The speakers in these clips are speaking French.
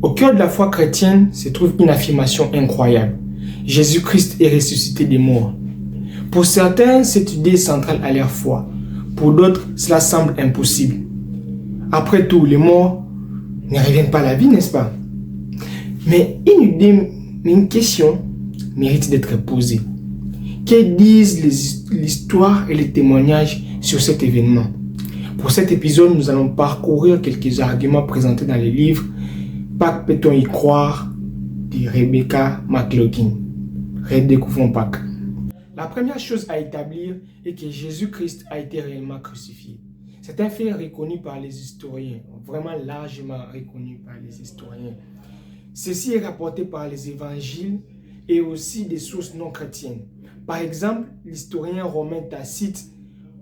Au cœur de la foi chrétienne se trouve une affirmation incroyable. Jésus-Christ est ressuscité des morts. Pour certains, cette idée est centrale à leur foi. Pour d'autres, cela semble impossible. Après tout, les morts ne reviennent pas à la vie, n'est-ce pas? Mais une question mérite d'être posée. Que disent l'histoire et les témoignages sur cet événement? Pour cet épisode, nous allons parcourir quelques arguments présentés dans les livres Pâques, peut-on y croire de Rebecca McLaughlin. Redécouvrons Pâques. La première chose à établir est que Jésus-Christ a été réellement crucifié. C'est un fait reconnu par les historiens, vraiment largement reconnu par les historiens. Ceci est rapporté par les évangiles et aussi des sources non chrétiennes. Par exemple, l'historien romain Tacite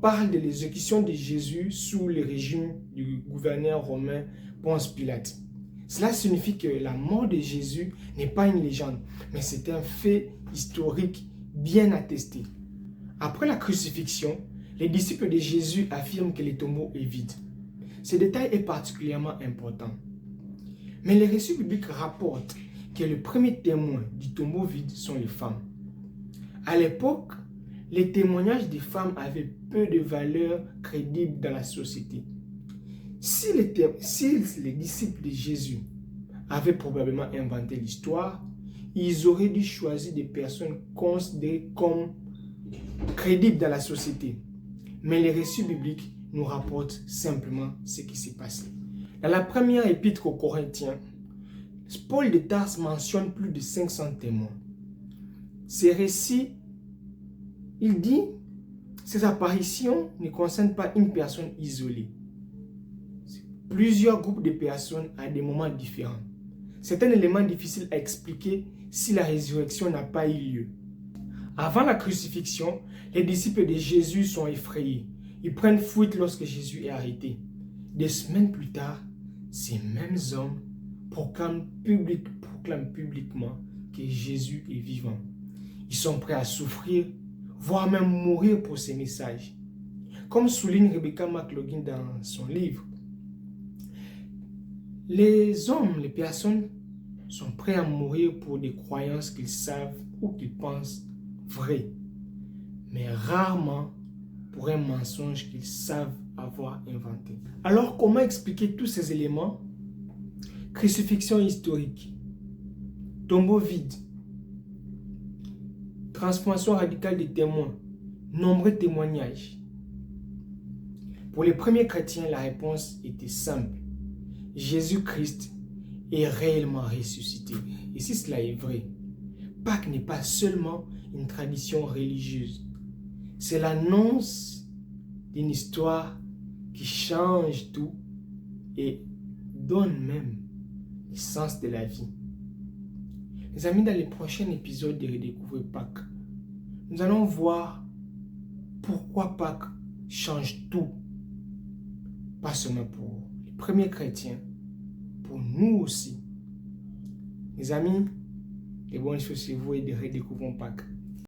parle de l'exécution de Jésus sous le régime du gouverneur romain Ponce Pilate. Cela signifie que la mort de Jésus n'est pas une légende, mais c'est un fait historique bien attesté. Après la crucifixion, les disciples de Jésus affirment que le tombeau est vide. Ce détail est particulièrement important. Mais les récits bibliques rapportent que les premiers témoins du tombeau vide sont les femmes. À l'époque, les témoignages des femmes avaient peu de valeur crédible dans la société. Si les disciples de Jésus avaient probablement inventé l'histoire, ils auraient dû choisir des personnes considérées comme crédibles dans la société. Mais les récits bibliques nous rapportent simplement ce qui s'est passé. Dans la première épître aux Corinthiens, Paul de Tarse mentionne plus de 500 témoins. Ces récits, il dit, ces apparitions ne concernent pas une personne isolée. Plusieurs groupes de personnes à des moments différents. C'est un élément difficile à expliquer si la résurrection n'a pas eu lieu. Avant la crucifixion, les disciples de Jésus sont effrayés. Ils prennent fuite lorsque Jésus est arrêté. Des semaines plus tard, ces mêmes hommes proclament publiquement que Jésus est vivant. Ils sont prêts à souffrir, voire même mourir pour ces messages. Comme souligne Rebecca McLaughlin dans son livre, les hommes, les personnes sont prêts à mourir pour des croyances qu'ils savent ou qu'ils pensent vraies, mais rarement pour un mensonge qu'ils savent avoir inventé. Alors, comment expliquer tous ces éléments? Crucifixion historique, tombeau vide, transformation radicale des témoins, nombreux témoignages. Pour les premiers chrétiens, la réponse était simple. Jésus-Christ est réellement ressuscité. Et si cela est vrai, Pâques n'est pas seulement une tradition religieuse. C'est l'annonce d'une histoire qui change tout et donne même le sens de la vie. Les amis, dans les prochains épisodes de Redécouvrir Pâques, nous allons voir pourquoi Pâques change tout. Pas seulement pour les premiers chrétiens, pour nous aussi. Les amis, les bonnes choses sur vous et de Redécouvrons Pâques.